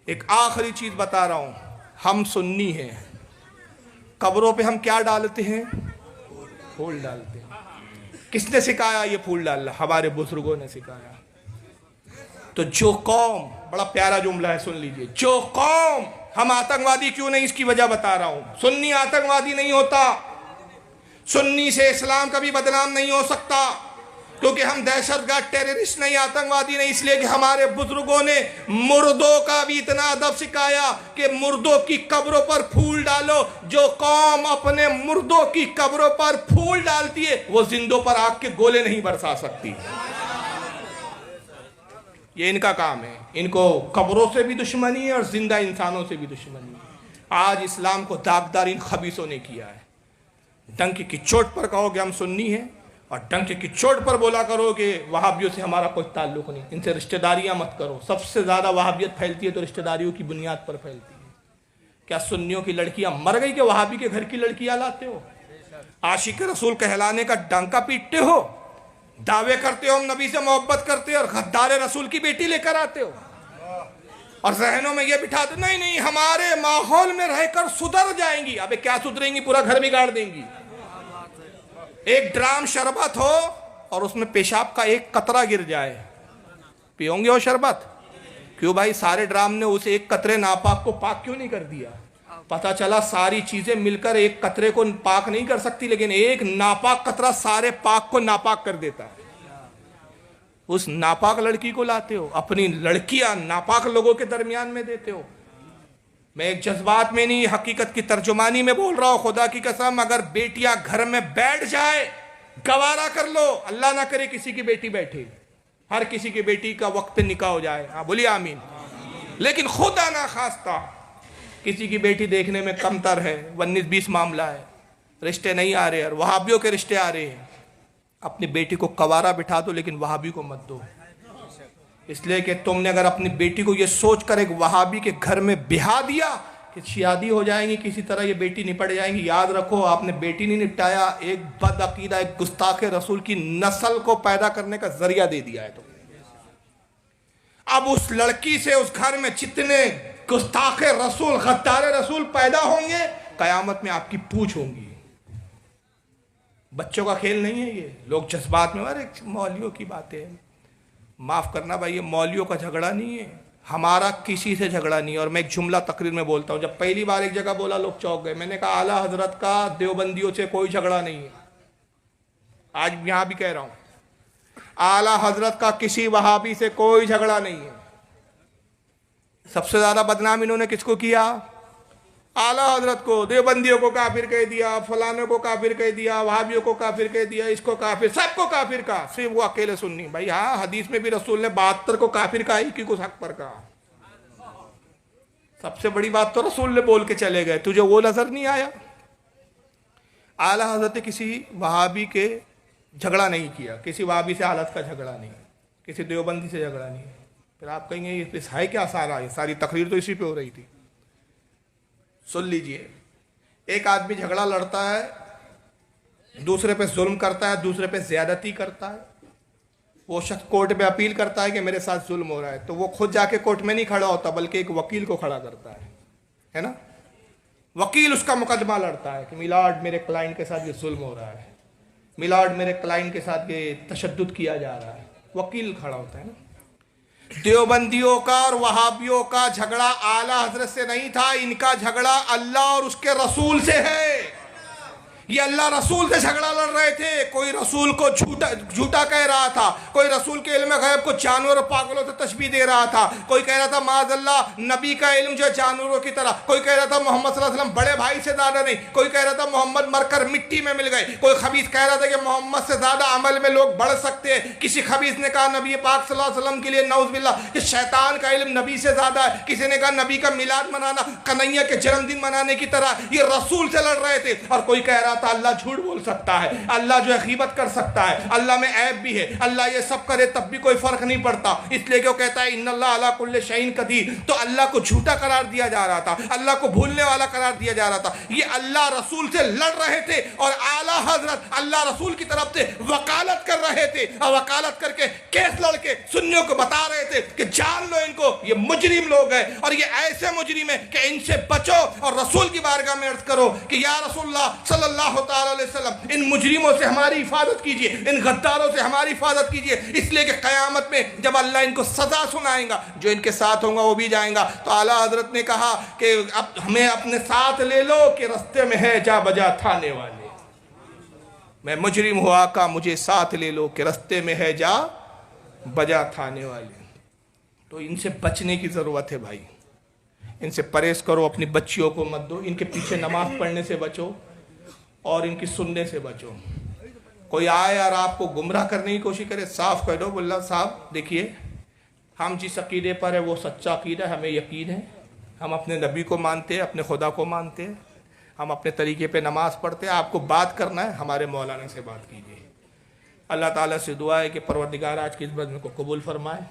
ایک آخری چیز بتا رہا ہوں، ہم سنی ہیں، قبروں پہ ہم کیا ڈالتے ہیں؟ پھول ڈالتے ہیں۔ کس نے سکھایا یہ پھول ڈالنا؟ ہمارے بزرگوں نے سکھایا۔ تو جو قوم، بڑا پیارا جملہ ہے سن لیجئے، جو قوم، ہم آتنکوادی کیوں نہیں اس کی وجہ بتا رہا ہوں، سنی آتنکوادی نہیں ہوتا، سنی سے اسلام کبھی بدنام نہیں ہو سکتا، کیونکہ ہم دہشت گرد ٹیررسٹ نہیں، آتنکوادی نہیں، اس لیے کہ ہمارے بزرگوں نے مردوں کا بھی اتنا ادب سکھایا کہ مردوں کی قبروں پر پھول ڈالو۔ جو قوم اپنے مردوں کی قبروں پر پھول ڈالتی ہے وہ زندوں پر آگ کے گولے نہیں برسا سکتی۔ یہ ان کا کام ہے، ان کو قبروں سے بھی دشمنی ہے اور زندہ انسانوں سے بھی دشمنی ہے۔ آج اسلام کو داغدار ان خبیثوں نے کیا ہے۔ ڈنک کی چوٹ پر کہو کہ ہم سنی ہیں، اور ڈنک کی چوٹ پر بولا کرو کہ وہابیوں سے ہمارا کوئی تعلق نہیں، ان سے رشتہ داریاں مت کرو۔ سب سے زیادہ وہابیت پھیلتی ہے تو رشتہ داریوں کی بنیاد پر پھیلتی ہے۔ کیا سنیوں کی لڑکیاں مر گئی کہ وہابی کے گھر کی لڑکیاں لاتے ہو؟ عاشق رسول کہلانے کا ڈنکا پیٹتے ہو، دعوے کرتے ہو ہم نبی سے محبت کرتے ہو، اور غدار رسول کی بیٹی لے کر آتے ہو، اور ذہنوں میں یہ بٹھاتے نہیں نہیں ہمارے ماحول میں رہ کر سدھر جائیں گی۔ ابے کیا سدھریں گی؟ پورا گھر بگاڑ دیں گی۔ ایک ڈرام شربت ہو اور اس میں پیشاب کا ایک قطرہ گر جائے، پیوں گے وہ شربت؟ کیوں بھائی؟ سارے ڈرام نے اسے ایک قطرے ناپاک کو پاک کیوں نہیں کر دیا؟ پتہ چلا ساری چیزیں مل کر ایک قطرے کو پاک نہیں کر سکتی، لیکن ایک ناپاک قطرہ سارے پاک کو ناپاک کر دیتا ہے۔ اس ناپاک لڑکی کو لاتے ہو، اپنی لڑکیاں ناپاک لوگوں کے درمیان میں دیتے ہو۔ میں ایک جذبات میں نہیں، حقیقت کی ترجمانی میں بول رہا ہوں، خدا کی قسم اگر بیٹیاں گھر میں بیٹھ جائے گوارا کر لو، اللہ نہ کرے کسی کی بیٹی بیٹھے، ہر کسی کی بیٹی کا وقت نکاح ہو جائے، ہاں بولیے آمین۔ لیکن خدا نہ خواستہ کسی کی بیٹی دیکھنے میں کمتر ہے، 19-20 معاملہ ہے، رشتے نہیں آ رہے، اور وہابیوں کے رشتے آ رہے ہیں، اپنی بیٹی کو کوارا بٹھا دو لیکن وہابی کو مت دو۔ اس لیے کہ تم نے اگر اپنی بیٹی کو یہ سوچ کر ایک وہابی کے گھر میں بہا دیا کہ شادی ہو جائیں گی، کسی طرح یہ بیٹی نپٹ جائیں گی، یاد رکھو آپ نے بیٹی نہیں نپٹایا، ایک بد عقیدہ، ایک گستاخ رسول کی نسل کو پیدا کرنے کا ذریعہ دے دیا ہے تم نے۔ اب اس لڑکی سے اس گھر میں جتنے گستاخ رسول، غدار رسول پیدا ہوں گے، قیامت میں آپ کی پوچھ ہوں گی۔ بچوں کا کھیل نہیں ہے یہ، لوگ جذبات میں، ارے مولویوں کی باتیں، معاف کرنا بھائی، یہ مولویوں کا جھگڑا نہیں ہے، ہمارا کسی سے جھگڑا نہیں ہے۔ اور میں ایک جملہ تقریر میں بولتا ہوں، جب پہلی بار ایک جگہ بولا لوگ چونک گئے، میں نے کہا اعلیٰ حضرت کا دیوبندیوں سے کوئی جھگڑا نہیں ہے، آج یہاں بھی کہہ رہا ہوں، اعلیٰ حضرت کا کسی وہابی سے کوئی جھگڑا نہیں ہے۔ سب سے زیادہ بدنام انہوں نے کس کو کیا؟ اعلیٰ حضرت کو، دیوبندیوں کو کافر کہہ دیا، فلانے کو کافر کہہ دیا، وہابیوں کو کافر کہہ دیا، اس کو کافر، سب کو کافر کہا، صرف وہ اکیلے سنی۔ بھائی ہاں، حدیث میں بھی رسول نے 72 کو کافر کہا، ایک ہی کو حق پر کہا۔ سب سے بڑی بات تو رسول نے بول کے چلے گئے، تجھے وہ نظر نہیں آیا؟ اعلیٰ حضرت نے کسی وہابی کے جھگڑا نہیں کیا، کسی وہابی سے حالت کا جھگڑا نہیں، کسی دیوبندی سے جھگڑا نہیں۔ پھر آپ کہیں گے یہ ہے کیا سارا؟ یہ ساری تقریر تو اسی پہ ہو رہی تھی۔ سن لیجئے، ایک آدمی جھگڑا لڑتا ہے، دوسرے پہ ظلم کرتا ہے، دوسرے پہ زیادتی کرتا ہے، وہ شخص کورٹ میں اپیل کرتا ہے کہ میرے ساتھ ظلم ہو رہا ہے، تو وہ خود جا کے کورٹ میں نہیں کھڑا ہوتا بلکہ ایک وکیل کو کھڑا کرتا ہے نا؟ وکیل اس کا مقدمہ لڑتا ہے کہ میلارڈ میرے کلائنٹ کے ساتھ یہ ظلم ہو رہا ہے، میلارڈ میرے کلائنٹ کے ساتھ یہ تشدد کیا جا رہا ہے، وکیل کھڑا ہوتا ہے نا۔ دیوبندیوں کا اور وہابیوں کا جھگڑا اعلیٰ حضرت سے نہیں تھا، ان کا جھگڑا اللہ اور اس کے رسول سے ہے۔ یہ اللہ رسول سے جھگڑا لڑ رہے تھے، کوئی رسول کو جھوٹا کہہ رہا تھا، کوئی رسول کے علم غیب کو جانور اور پاگلوں سے تشبیہ دے رہا تھا، کوئی کہہ رہا تھا معاذ اللہ نبی کا علم جو جانوروں کی طرح، کوئی کہہ رہا تھا محمد صلی اللہ علیہ وسلم بڑے بھائی سے زیادہ نہیں، کوئی کہہ رہا تھا محمد مر کر مٹی میں مل گئے، کوئی خبیث کہہ رہا تھا کہ محمد سے زیادہ عمل میں لوگ بڑھ سکتے ہیں، کسی خبیث نے کہا نبی پاک صلی اللہ علیہ وسلم کے لیے نعوذ باللہ کہ شیطان کا علم نبی سے زیادہ ہے، کسی نے کہا نبی کا میلاد منانا کنہیا کے جنم دن منانے کی طرح، یہ رسول سے لڑ رہے تھے۔ اور کوئی کہہ رہا جاتا اللہ جھوٹ بول سکتا ہے، اللہ جو ہے غیبت کر سکتا ہے، اللہ میں عیب بھی ہے، اللہ یہ سب کرے تب بھی کوئی فرق نہیں پڑتا، اس لیے کہ وہ کہتا ہے ان اللہ علی کل شیء قدیر۔ تو اللہ کو جھوٹا قرار دیا جا رہا تھا، اللہ کو بھولنے والا قرار دیا جا رہا تھا۔ یہ اللہ رسول سے لڑ رہے تھے اور اعلیٰ حضرت اللہ رسول کی طرف سے وکالت کر رہے تھے، اور وکالت کر کے کیس لڑ کے سنیوں کو بتا رہے تھے کہ جان لو ان کو، یہ مجرم لوگ ہیں اور یہ ایسے مجرم ہیں کہ ان سے بچو، اور رسول کی بارگاہ میں عرض کرو کہ یا رسول اللہ صلی اللہ تعالی علیہ وسلم ان مجرموں سے ہماری حفاظت کیجئے، ان غداروں سے ہماری حفاظت کیجئے، اس لیے کہ قیامت میں جب اللہ ان کو سزا سنائیں گا جو ان کے ساتھ ہوگا وہ بھی جائیں گا۔ تو اعلیٰ حضرت نے کہا کہ اب ہمیں اپنے ساتھ لے لو کہ رستے میں ہے جا بجا تھانے والے، میں مجرم ہوا آقا مجھے ساتھ لے لو کہ رستے میں ہے جا بجا تھانے والے۔ تو ان سے بچنے کی ضرورت ہے بھائی، ان سے پرہیز کرو، اپنی بچیوں کو مت دو، ان کے پیچھے نماز پڑھنے سے بچو اور ان کی سننے سے بچو۔ کوئی آئے اور آپ کو گمراہ کرنے کی کوشش کرے، صاف کہہ دو بلّہ صاحب دیکھیے ہم جس عقیدے پر ہے وہ سچا عقیدہ ہے، ہمیں یقین ہے، ہم اپنے نبی کو مانتے ہیں، اپنے خدا کو مانتے ہیں، ہم اپنے طریقے پہ نماز پڑھتے ہیں، آپ کو بات کرنا ہے ہمارے مولانا سے بات کیجیے۔ اللہ تعالیٰ سے دعا ہے کہ پروردگار آج کی اس بزم کو قبول فرمائے۔